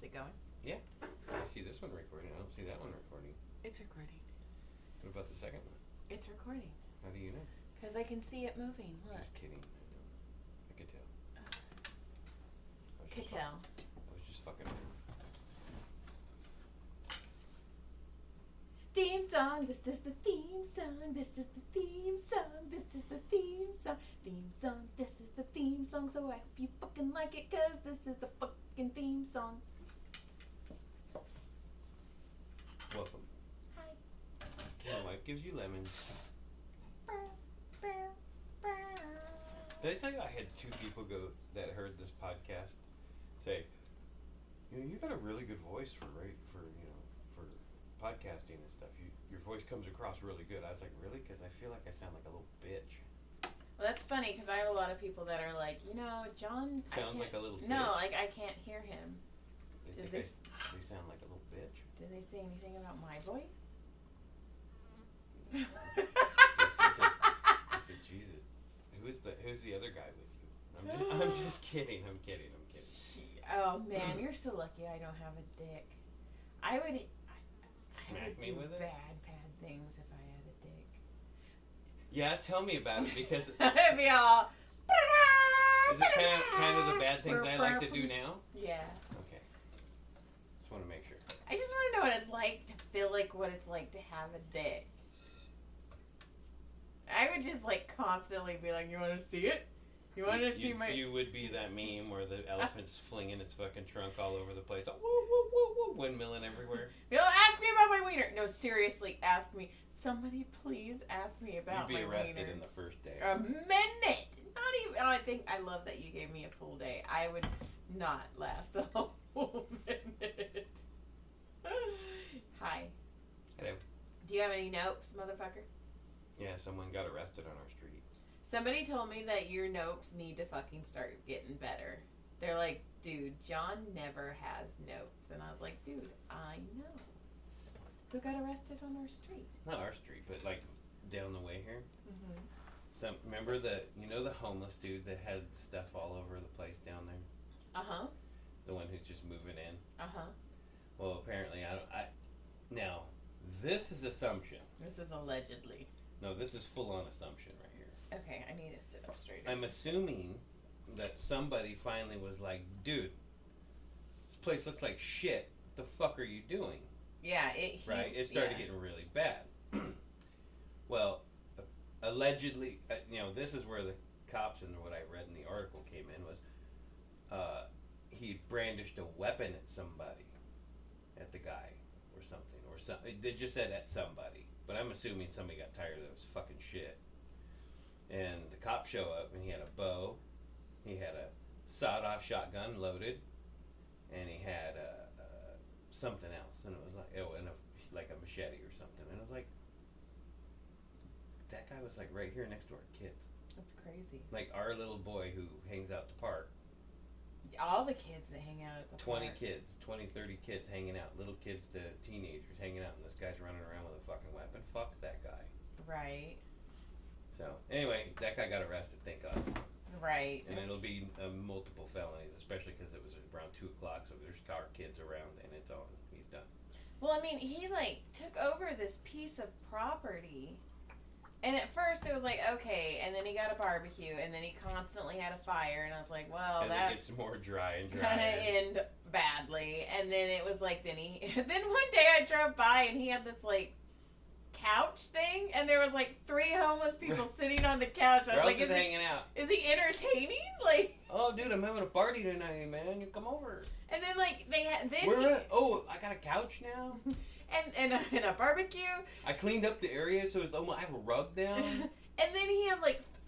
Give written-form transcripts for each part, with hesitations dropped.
it going? Yeah. I see this one recording. I don't see that one recording. It's recording. What about the second one? It's recording. How do you know? Because I can see it moving. Look. Just kidding. I know. I could tell. Could tell. I was just fucking around. Theme song. This is the theme song. This is the theme song. This is the theme song. Theme song. This is the theme song. So I hope you fucking like it, because this is the fucking theme song. Welcome. Hi. Your wife gives you lemons. Did I tell you I had 2 people that heard this podcast say, you got a really good voice for podcasting and stuff. Your voice comes across really good. I was like, really? Because I feel like I sound like a little bitch. Well, that's funny, because I have a lot of people that are like, John sounds like a little bitch. No, like I can't hear him. They sound like a little bitch. Did they say anything about my voice? I said, Jesus, who's the other guy with you? I'm just kidding. I'm kidding. Oh man, you're so lucky I don't have a dick. I would do bad things if I had a dick. Yeah, tell me about it, because It'd be all. is it kind of the bad things I like to do now? Yeah. Okay. Just want to make sure. I just want to know what it's like to feel like what it's like to have a dick. I would just constantly be like, you want to see it? You want to see my... You would be that meme where the elephant's flinging its fucking trunk all over the place. Oh, woo, woo, woo, woo, windmilling everywhere. Ask me about my wiener. No, seriously, ask me. Somebody please ask me about my wiener. You'd be arrested in the first day. A minute. Not even... I love that you gave me a full day. I would not last a whole minute. Hi. Hello. Do you have any nopes, motherfucker? Yeah, someone got arrested on our street. Somebody told me that your nopes need to fucking start getting better. They're like, dude, John never has notes. And I was like, dude, I know. Who got arrested on our street? Not our street, but down the way here. Mm-hmm. Remember the homeless dude that had stuff all over the place down there? Uh-huh. The one who's just moving in? Uh-huh. Well, apparently now, this is assumption. This is allegedly. No, this is full-on assumption right here. Okay, I need to sit up straight. I'm assuming that somebody finally was like, dude, this place looks like shit. What the fuck are you doing? Yeah, it started getting really bad. Well, allegedly, this is where the cops and what I read in the article came in was, he brandished a weapon at somebody, at the guy, or something, they just said at somebody, but I'm assuming somebody got tired of those fucking shit. And the cops show up, and he had a bow, he had a sawed-off shotgun loaded, and he had something else, and it was like a machete or something, and it was like, that guy was right here next to our kids. That's crazy. Like our little boy who hangs out at the park. All the kids that hang out at the 20 park. 30 kids hanging out, little kids to teenagers hanging out, and this guy's running around with a fucking weapon. Fuck that guy. Right. So, anyway, that guy got arrested, thank God. Right. And it'll be multiple felonies, especially because it was around 2 o'clock, so there's our kids around, and it's on. He's done. Well, I mean, he, took over this piece of property, and at first it was like, okay, and then he got a barbecue, and then he constantly had a fire, and I was like, well, as that's... it gets more dry and dry. Kind of end badly, and then it was like, then one day I drove by, and he had this, couch thing, and there was 3 homeless people sitting on the couch. I was like, just hanging out. Is he entertaining? Oh, dude, I'm having a party tonight, man. You come over. And then they had I got a couch now. and a barbecue. I cleaned up the area so it's almost I have a rug down. And then he had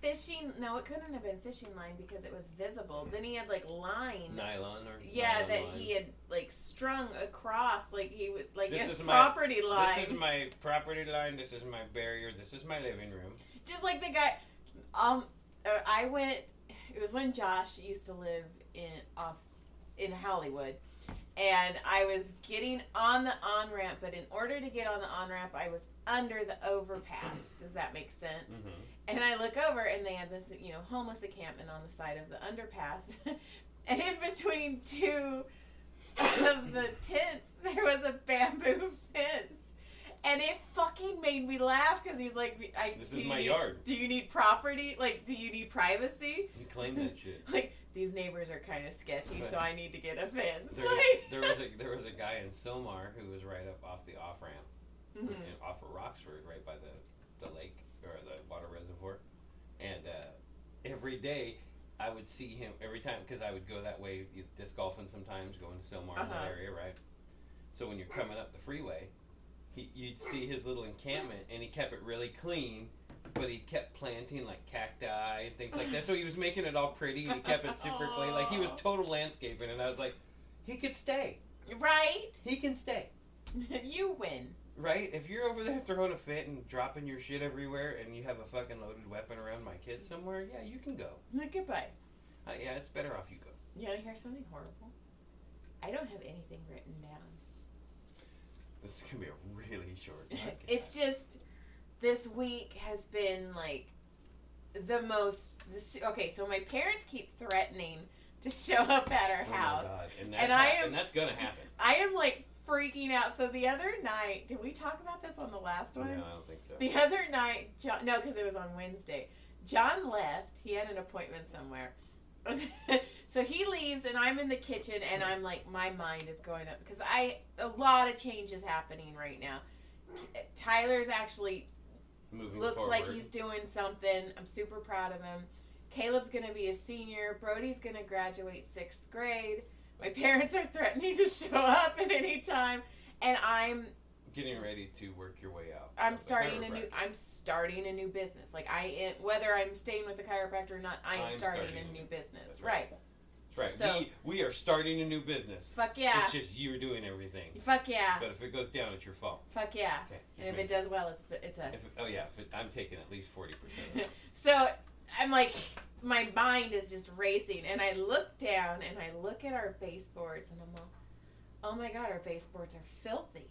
fishing. No, it couldn't have been fishing line because it was visible. Then he had line. Nylon or yeah, nylon that line. he had strung across he would this his property line. This is my property line. This is my barrier. This is my living room. Just like the guy. I went. It was when Josh used to live in Hollywood. And I was getting on the on-ramp, but in order to get on the on-ramp, I was under the overpass. Does that make sense? Mm-hmm. And I look over, and they had this, homeless encampment on the side of the underpass. And in between 2 of the tents, there was a bamboo fence. And it fucking made me laugh because he's like, This is my yard. Do you need property? Like, do you need privacy? He claimed that shit. Like, these neighbors are kind of sketchy, so I need to get a fence. There was a guy in Somar who was right up off the off ramp, off of Roxford, right by the lake or the water reservoir, and every day I would see him every time because I would go that way disc golfing sometimes, going to Somar in that area, right? So when you're coming up the freeway, you'd see his little encampment, and he kept it really clean. But he kept planting like cacti and things like that. So he was making it all pretty and he kept it super clean. Like he was total landscaping, and I was like, he could stay. Right? He can stay. You win. Right? If you're over there throwing a fit and dropping your shit everywhere and you have a fucking loaded weapon around my kids somewhere, yeah, you can go. Goodbye. Yeah, it's better off you go. You want to hear something horrible? I don't have anything written down. This is going to be a really short podcast. It's just... This week has been, like, the most... Okay, so my parents keep threatening to show up at our house. My God. And that's going to happen. I am, like, freaking out. So the other night... Did we talk about this on the last one? No, I don't think so. The other night... No, because it was on Wednesday. John left. He had an appointment somewhere. So he leaves, and I'm in the kitchen, and I'm, like, my mind is going up. Because a lot of change is happening right now. Tyler's actually... Looks forward. like he's doing something. I'm super proud of him. Caleb's going to be a senior. Brody's going to graduate 6th grade. My parents are threatening to show up at any time. And I'm... Getting ready to work your way out. I'm starting a new business. Like, whether I'm staying with the chiropractor or not, I'm starting a new business. Right. That's right. So, we are starting a new business. Fuck yeah. It's just you're doing everything. Fuck yeah. But if it goes down, it's your fault. Fuck yeah. Okay. And if it does well, it's us. I'm taking at least 40% of it. So I'm like, my mind is just racing, and I look down and I look at our baseboards, and I'm like, oh my God, our baseboards are filthy.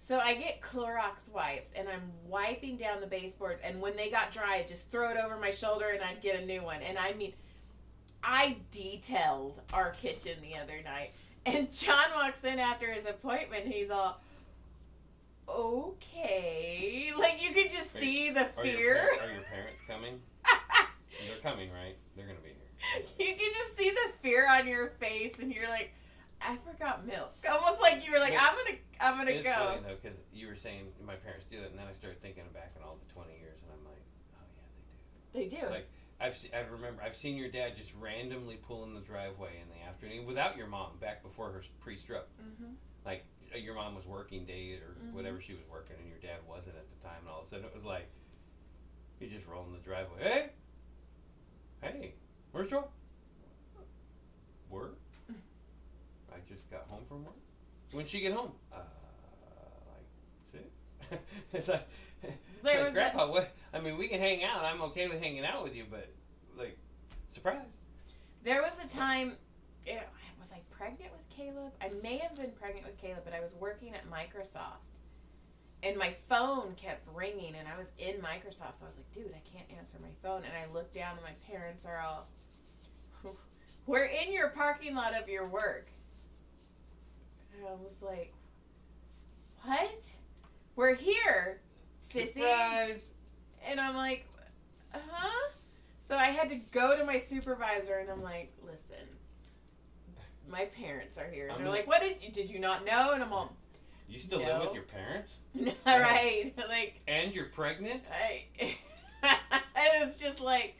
So I get Clorox wipes, and I'm wiping down the baseboards, and when they got dry, I'd just throw it over my shoulder, and I'd get a new one. And I mean... I detailed our kitchen the other night, and John walks in after his appointment. He's all, okay. Like, you could just see the fear. Are your parents coming? They're coming, right? They're going to be here. You can just see the fear on your face, and you're like, I forgot milk. Almost like you were like, I'm gonna it's go. It's funny, though, because you were saying my parents do that, and then I started thinking back on all the 20 years, and I'm like, oh, yeah, they do. Like, I've seen your dad just randomly pull in the driveway in the afternoon without your mom back before her pre-stroke. Mm-hmm. Like your mom was working day or whatever she was working, and your dad wasn't at the time, and all of a sudden it was like he just rolled in the driveway. Hey, where's Joe? Work? I just got home from work. When'd she get home? Like 6. It's like. Grandpa, what? I mean, we can hang out. I'm okay with hanging out with you, but, like, surprise. There was a time, was I pregnant with Caleb? I may have been pregnant with Caleb, but I was working at Microsoft, and my phone kept ringing, and I was in Microsoft, so I was like, dude, I can't answer my phone, and I looked down, and my parents are all, we're in your parking lot of your work. And I was like, what? We're here. Sissy. Surprise. And I'm like, So I had to go to my supervisor, and I'm like, listen, my parents are here. And they're like, what did you not know? And I'm all, you still live with your parents? Right. Like, and you're pregnant? It was just like,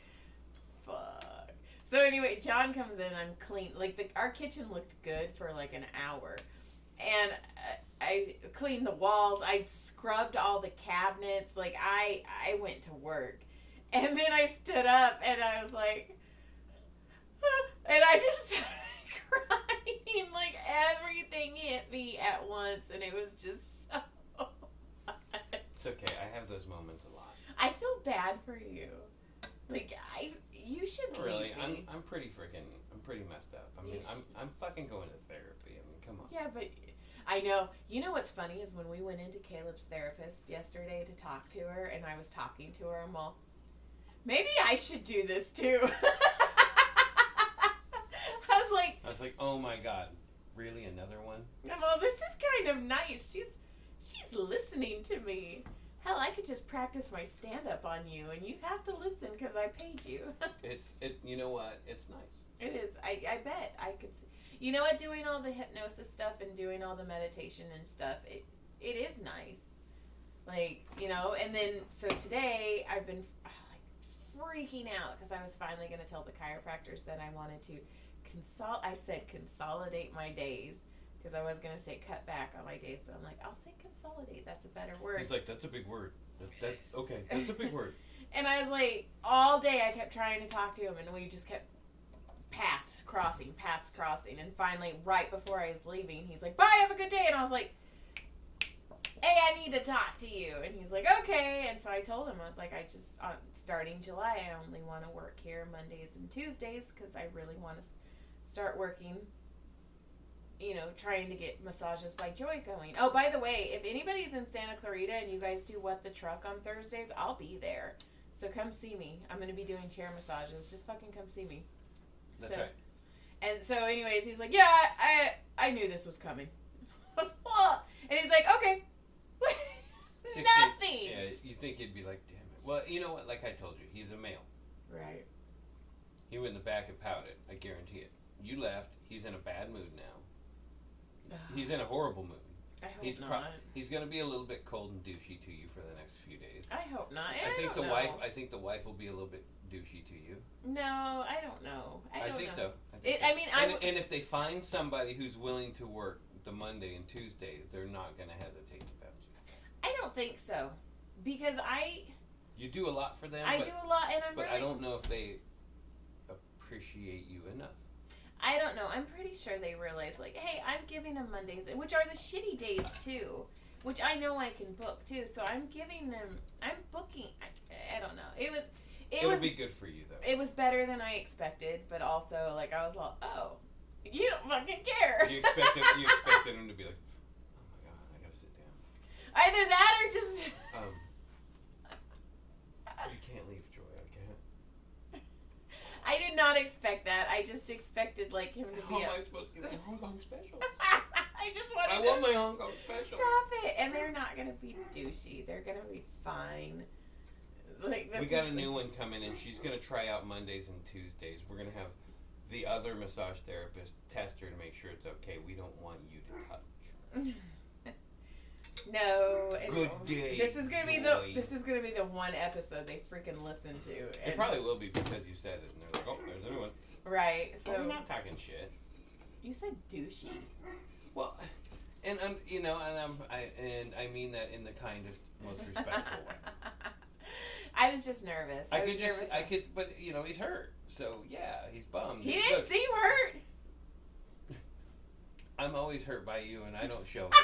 fuck. So anyway, John comes in, I'm clean. Like, our kitchen looked good for like an hour. And I cleaned the walls. I scrubbed all the cabinets. Like, I went to work. And then I stood up, and I was like, and I just started crying. Like, everything hit me at once, and it was just so much. It's okay. I have those moments a lot. I feel bad for you. Like, you should really. leave me. I'm pretty messed up. I mean, I'm fucking going to therapy. I mean, come on. Yeah, but I know. You know what's funny is when we went into Caleb's therapist yesterday to talk to her, and I was talking to her, I'm all, maybe I should do this too. I was like, oh my God. Really, another one? Well, this is kind of nice. She's listening to me. Hell, I could just practice my stand-up on you, and you have to listen because I paid you. You know what? It's nice. It is. I bet. I could see. You know what? Doing all the hypnosis stuff and doing all the meditation and stuff, it is nice. Like, and then, so today I've been, freaking out because I was finally going to tell the chiropractors that I wanted to consolidate my days. Because I was going to say cut back on my days, but I'm like, I'll say consolidate. That's a better word. He's like, that's a big word. Okay, that's a big word. And I was like, all day I kept trying to talk to him, and we just kept paths crossing. And finally, right before I was leaving, he's like, bye, have a good day. And I was like, hey, I need to talk to you. And he's like, okay. And so I told him, I was like, starting July, I only want to work here Mondays and Tuesdays because I really want to start working, trying to get Massages by Joy going. Oh, by the way, if anybody's in Santa Clarita and you guys do What the Truck on Thursdays, I'll be there. So come see me. I'm going to be doing chair massages. Just fucking come see me. That's right. And so anyways, he's like, yeah, I knew this was coming. And he's like, okay. 16, Nothing. Yeah, you think he'd be like, damn it. Well, you know what? Like I told you, he's a male. Right. He went in the back and pouted. I guarantee it. You left. He's in a bad mood now. He's in a horrible mood. I hope not. He's going to be a little bit cold and douchey to you for the next few days. I hope not. I think the wife will be a little bit douchey to you. No, I don't know. I think so. And if they find somebody who's willing to work the Monday and Tuesday, they're not going to hesitate to bounce you. I don't think so, because You do a lot for them. do a lot, and But I don't know if they appreciate you enough. I don't know. I'm pretty sure they realize, like, hey, I'm giving them Mondays, which are the shitty days too, which I know I can book too. So I'm booking. I don't know. It would be good for you though. It was better than I expected, but also like I was all, oh, you don't fucking care. You expected him to be like, oh my god, I gotta sit down. Either that or just. You can't leave, Joy. I can't. I did not expect that. I just expected like him to be. How am I supposed to get my Hong Kong special? I want my Hong Kong special. Stop it! And they're not gonna be douchey. They're gonna be fine. Like we got a new one coming in. She's gonna try out Mondays and Tuesdays. We're gonna have the other massage therapist test her to make sure it's okay. We don't want you to touch. No. Good day. This is gonna be the one episode they freaking listen to. It probably will be because you said it, and they're like, "Oh, there's a new one." Right. So I'm not talking shit. You said douchey. Well, and I mean that in the kindest, most respectful way. I was just nervous. But he's hurt, so yeah, he's bummed. He didn't seem hurt. I'm always hurt by you, and I don't show it.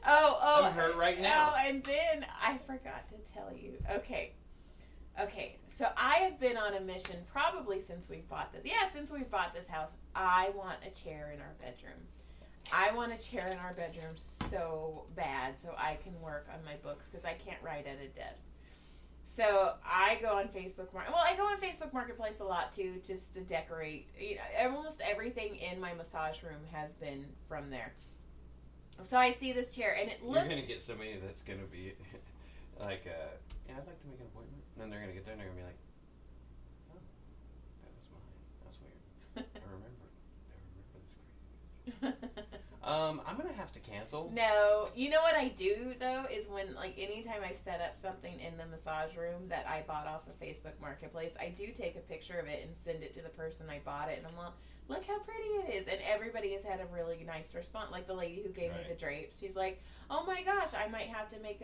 Oh, I'm hurt right now. Oh, and then I forgot to tell you. Okay. So I have been on a mission probably since we bought this. Yeah, since we bought this house. I want a chair in our bedroom. I want a chair in our bedroom so bad so I can work on my books because I can't write at a desk. So I go on Facebook. I go on Facebook Marketplace a lot too, just to decorate. Almost everything in my massage room has been from there. So I see this chair, and it looks. You're gonna get somebody that's gonna be like, yeah, I'd like to make an appointment. And then they're gonna get there, and they're gonna be like, oh, that was mine. That was weird. I remember this crazy bitch. I'm gonna have to cancel. No, you know what I do though is when anytime I set up something in the massage room that I bought off of Facebook Marketplace, I do take a picture of it and send it to the person I bought it, and I'm like, look how pretty it is, and everybody has had a really nice response. Like the lady who gave me the drapes, she's like, oh my gosh, I might have to make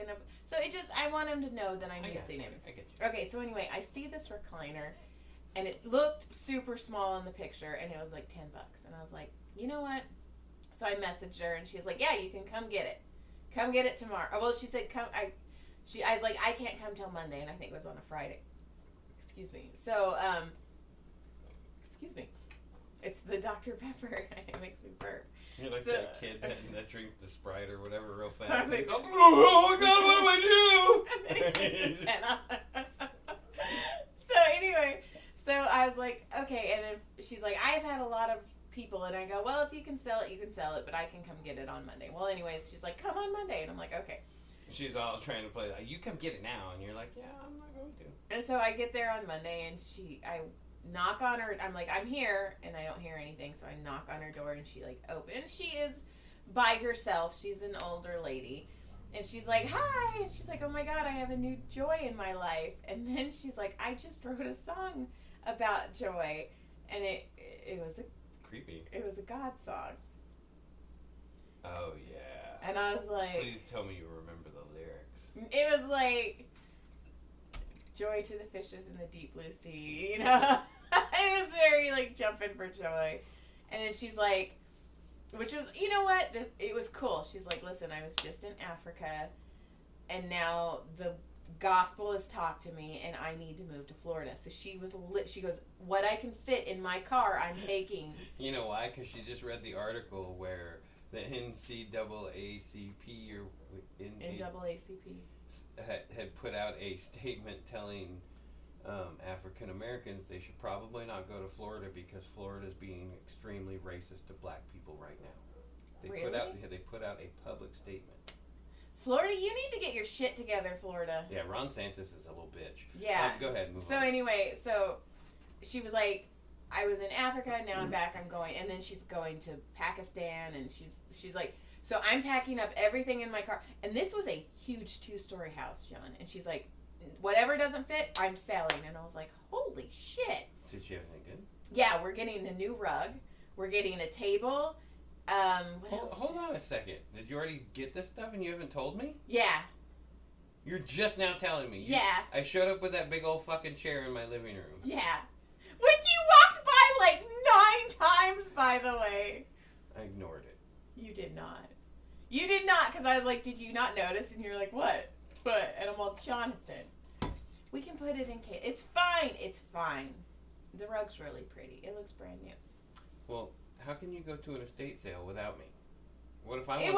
so I want him to know that I'm using him. I get you. Okay, so anyway, I see this recliner, and it looked super small in the picture, and it was like $10, and I was like, you know what? So I messaged her, and she was like, yeah, you can come get it. Come get it tomorrow. Oh, well, she said, I was like, I can't come till Monday, and I think it was on a Friday. Excuse me. So, excuse me. It's the Dr. Pepper. It makes me burp. You're like that kid that drinks the Sprite or whatever real fast. Like, oh, God, what do I do? So anyway, so I was like, okay, and then she's like, I've had a lot of people, and I go, well, if you can sell it, you can sell it, but I can come get it on Monday. Well, anyways, she's like, come on Monday, and I'm like, okay. She's all trying to play like, you come get it now, and you're like, yeah, I'm not going to. And so I get there on Monday, and I knock on her. I'm like, I'm here, and I don't hear anything, so I knock on her door, and she like opens. She is by herself. She's an older lady, and she's like, hi, and she's like, oh my God, I have a new joy in my life. And then she's like, I just wrote a song about joy, and it was a creepy. It was a God song. Oh yeah. And I was like, please tell me you remember the lyrics. It was like, joy to the fishes in the deep blue sea, you know. It was very like jumping for joy. And then she's like, which was, you know what, it was cool. She's like, listen, I was just in Africa, and now the gospel has talked to me, and I need to move to Florida. So she was she goes, what I can fit in my car, I'm taking. You know why? Because she just read the article where the NAACP or NAACP had put out a statement telling African Americans they should probably not go to Florida because Florida is being extremely racist to black people right now. They put out a public statement. Florida, you need to get your shit together, Florida. Yeah, Ron Santos is a little bitch. Yeah. Go ahead, move on. So anyway, she was like, I was in Africa, now I'm back, I'm going, and then she's going to Pakistan, and she's like, so I'm packing up everything in my car, and this was a huge 2-story house, John, and she's like, whatever doesn't fit, I'm selling, and I was like, holy shit. Did she have anything good? Yeah, we're getting a new rug, we're getting a table. Hold on a second. Did you already get this stuff and you haven't told me? Yeah. You're just now telling me. Yeah. I showed up with that big old fucking chair in my living room. Yeah. Which you walked by like 9 times, by the way. I ignored it. You did not. You did not, because I was like, did you not notice? And you're like, what? What? And I'm all, Jonathan, we can put it in case. It's fine. It's fine. The rug's really pretty. It looks brand new. Well, how can you go to an estate sale without me? What if I if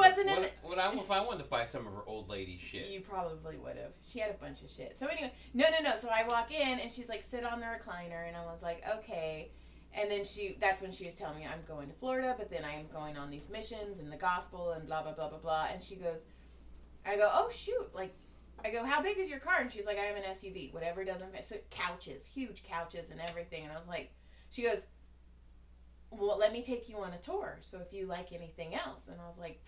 I wanted to buy some of her old lady shit? You probably would have. She had a bunch of shit. So anyway, no. So I walk in and she's like, sit on the recliner, and I was like, okay. And then that's when she was telling me I'm going to Florida, but then I am going on these missions and the gospel and blah blah blah blah blah. And she goes, I go, oh shoot, like, I go, how big is your car? And she's like, I have an SUV, whatever doesn't fit. So couches, huge couches and everything. And I was like, she goes, well, let me take you on a tour, so if you like anything else. And I was like,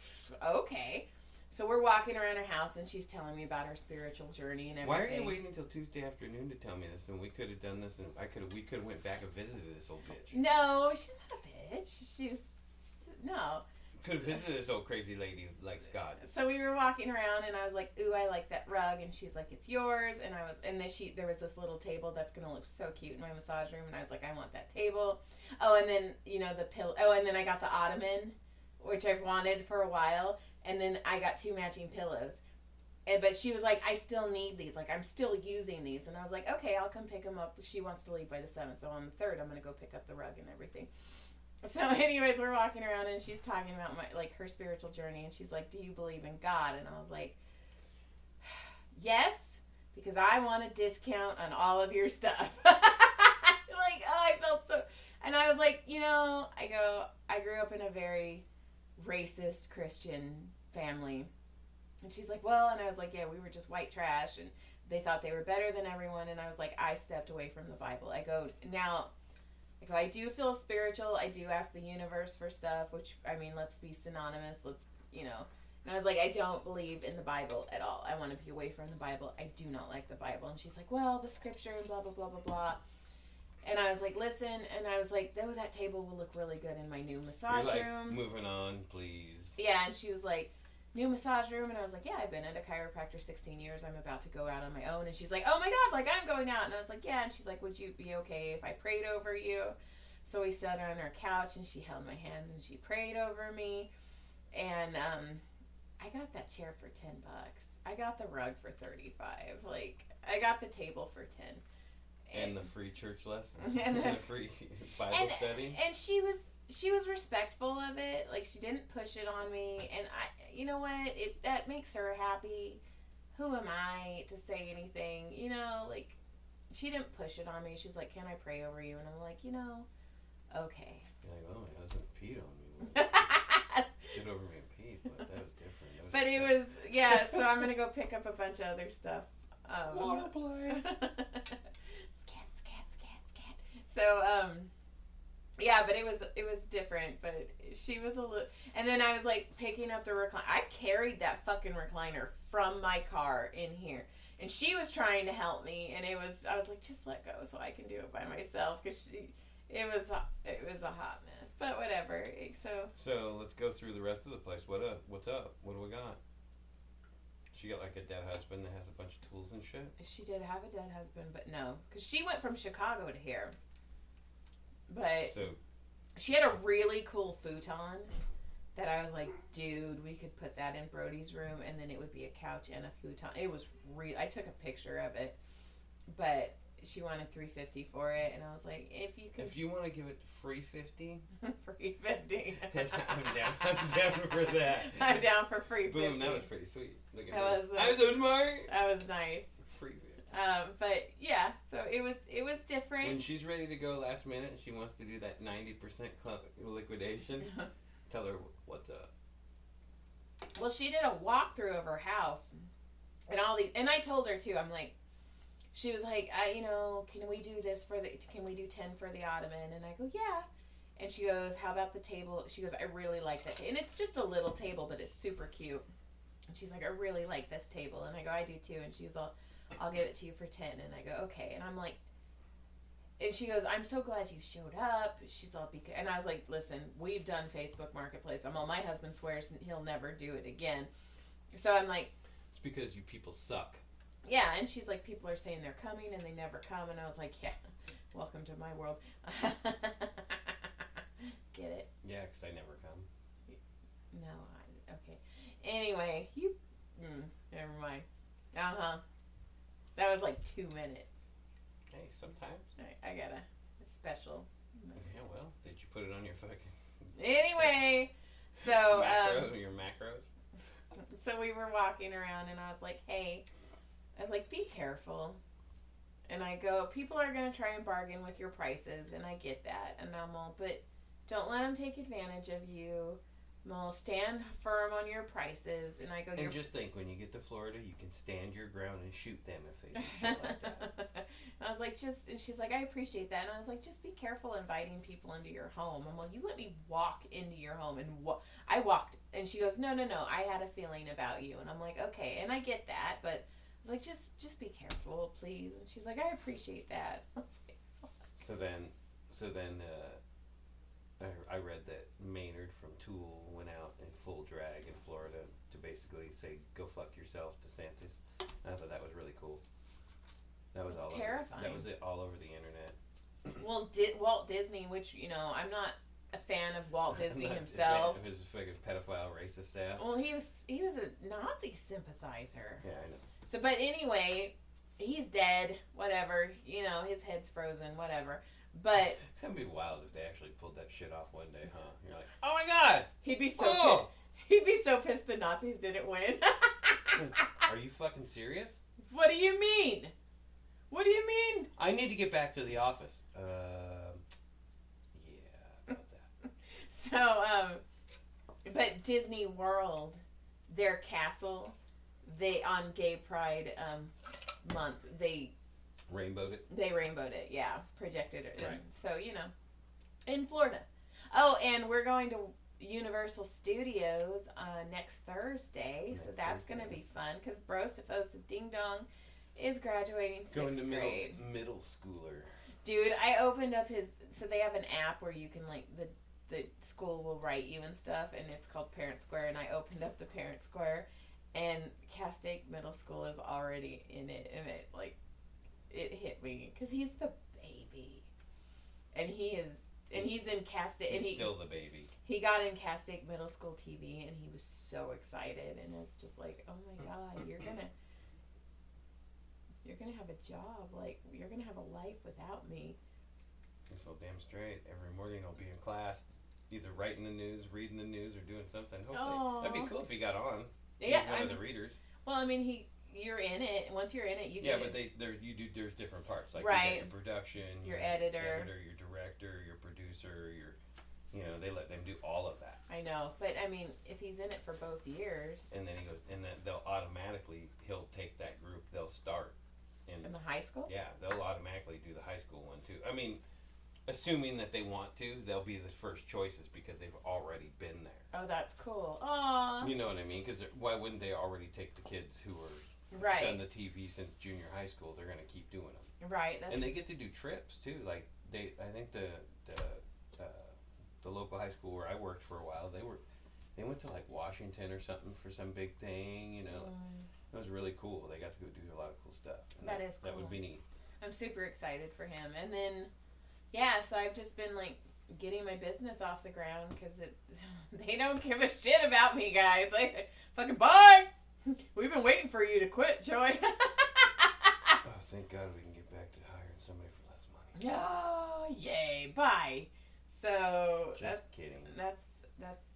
okay. So we're walking around her house, and she's telling me about her spiritual journey and everything. Why are you waiting until Tuesday afternoon to tell me this? And we could have done this, and we could have went back and visited this old bitch. No, she's not a bitch. No. Could have visited this old crazy lady who likes God. So we were walking around, and I was like, ooh, I like that rug. And she's like, it's yours. And then there was this little table that's going to look so cute in my massage room. And I was like, I want that table. Oh, and then, the pillow. Oh, and then I got the ottoman, which I've wanted for a while. And then I got 2 matching pillows. But she was like, I still need these. Like, I'm still using these. And I was like, okay, I'll come pick them up. She wants to leave by the 7th. So on the 3rd, I'm going to go pick up the rug and everything. So anyways, we're walking around, and she's talking about her spiritual journey, and she's like, do you believe in God? And I was like, yes, because I want a discount on all of your stuff. I felt so, and I was like, I grew up in a very racist Christian family. And she's like, well, and I was like, yeah, we were just white trash, and they thought they were better than everyone. And I was like, I stepped away from the Bible. I do feel spiritual. I do ask the universe for stuff, which, let's be synonymous. And I was like, I don't believe in the Bible at all. I want to be away from the Bible. I do not like the Bible. And she's like, well, the scripture and blah, blah, blah, blah, blah. And I was like, listen. And I was like, oh, that table will look really good in my new massage room. Moving on, please. Yeah, and she was like, new massage room. And I was like, yeah, I've been at a chiropractor 16 years. I'm about to go out on my own. And she's like, oh my God, I'm going out. And I was like, yeah. And she's like, would you be okay if I prayed over you? So we sat on her couch, and she held my hands, and she prayed over me. And I got that chair for $10. I got the rug for $35. I got the table for $10. And the free church lessons. And the free Bible study. And she was respectful of it. She didn't push it on me. And you know what? That makes her happy. Who am I to say anything? She didn't push it on me. She was like, can I pray over you? And I'm like, okay. You're like, oh, it wasn't But it was, so I'm going to go pick up a bunch of other stuff. Wanna play? Scat. So, but it was different, but she was a little, and then I was like picking up the recliner. I carried that fucking recliner from my car in here, and she was trying to help me, and I was like, just let go so I can do it by myself, because it was a hot mess, but whatever. So let's go through the rest of the place. What's up? What do we got? She got like a dead husband that has a bunch of tools and shit? She did have a dead husband, but no, because she went from Chicago to here. But so she had a really cool futon that I was like, dude, we could put that in Brody's room, and then it would be a couch and a futon. It was real. I took a picture of it, but she wanted $350 for it, and I was like, if you want to give it free 50, free 50. I'm down for that. I'm down for free 50. Boom, that was pretty sweet. Look at I was so smart. That was nice. Free 50. But yeah, so it was different. When she's ready to go last minute and she wants to do that 90% liquidation, tell her what's up. Well, she did a walkthrough of her house and all these, and I told her too. I'm like, she was like, can we do this can we do 10 for the ottoman? And I go, yeah. And she goes, how about the table? She goes, I really like that. And it's just a little table, but it's super cute. And she's like, I really like this table. And I go, I do too. And she's all, I'll give it to you for 10. And I go, okay. And I'm like, and she goes, I'm so glad you showed up. She's all, and I was like, listen, we've done Facebook Marketplace. I'm all, my husband swears he'll never do it again. So I'm like, it's because you people suck. Yeah. And she's like, people are saying they're coming and they never come. And I was like, yeah, welcome to my world. Get it? Yeah, because I never come. No, okay. Anyway, never mind. That was like 2 minutes. Hey, sometimes. I got a special. Yeah, well, did you put it on your fucking... Anyway, so... your macros? So we were walking around and I was like, hey, be careful. And I go, people are going to try and bargain with your prices, and I get that. And I'm all, but don't let them take advantage of you. Well, stand firm on your prices. And I go, and just think, when you get to Florida, you can stand your ground and shoot them if they do shit like that. I was like, and she's like, I appreciate that. And I was like, just be careful inviting people into your home. I'm like, you let me walk into your home. And I walked. And she goes, no, I had a feeling about you. And I'm like, okay. And I get that. But I was like, just be careful, please. And she's like, I appreciate that. I was like, fuck. So then, I read that Maynard from Tool went out in full drag in Florida to basically say, go fuck yourself to Santis. And I thought that was really cool. That was terrifying. That was it all over the internet. Well, Walt Disney, which, I'm not a fan of Walt Disney himself. Of his fucking pedophile racist ass. Well, he was a Nazi sympathizer. Yeah, I know. So, but anyway, he's dead, whatever, his head's frozen, whatever. But that'd be wild if they actually pulled that shit off one day, huh? You're like, oh my god! He'd be so pissed the Nazis didn't win. Are you fucking serious? What do you mean? What do you mean? I need to get back to the office. Yeah, about that. So, but Disney World, their castle, on Gay Pride month, they rainbowed it? They rainbowed it, yeah. Projected it. Right. So, in Florida. Oh, and we're going to Universal Studios next Thursday. So that's going to be fun because Brosifos Ding Dong is graduating 6th grade. Middle schooler. Dude, I opened up so they have an app where you can, the school will write you and stuff, and it's called Parent Square, and I opened up the Parent Square, and Castaic Middle School is already in it, and it hit me because he's the baby, and he's in Castaic. He's still the baby. He got in Castaic Middle School TV, and he was so excited, and it's just like, oh my god, you're gonna have a job, you're gonna have a life without me. You're so damn straight. Every morning I'll be in class, either writing the news, reading the news, or doing something. Hopefully, that'd be cool if he got on. Yeah, he's one of the readers. Well, you're in it. Once you're in it, you get but there's different parts, like right. You get your production, your editor, your director, your producer, they let them do all of that. I I know, but I mean, if he's in it for both years And then he goes, and then he'll take that group. They'll start in the high school. Yeah, they'll automatically do the high school one too. I mean, assuming that they want to, they'll be the first choices because they've already been there. Oh, that's cool. Aww. You know what I mean? Because why wouldn't they already take the kids who are right done the TV since junior high school? They're gonna keep doing them. Right. And they get to do trips too. Like I think the local high school where I worked for a while, they went to like Washington or something for some big thing. You know, it was really cool. They got to go do a lot of cool stuff. And that is cool. That would be neat. I'm super excited for him. And then, yeah, so I've just been like getting my business off the ground because they don't give a shit about me, guys. Like, fucking bye. We've been waiting for you to quit, Joy. Oh, thank God we can get back to hiring somebody for less money. Oh, yay. Bye. So Just kidding. That's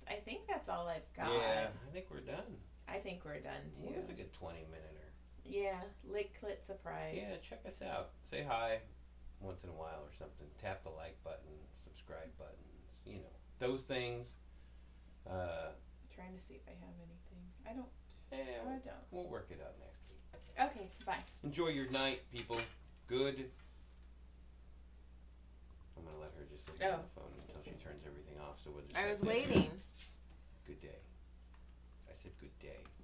I think that's all I've got. Yeah, I think we're done. I think we're done too. It was a good 20-minute. Yeah, lick clit surprise. Yeah, check us out. Say hi once in a while or something. Tap the like button, subscribe buttons, you know, those things. Trying to see if I have anything. I don't. Yeah, I don't. We'll work it out next week. Okay, bye. Enjoy your night, people. Good. I'm gonna let her just sit on the phone until she turns everything off. So we'll just. I was waiting.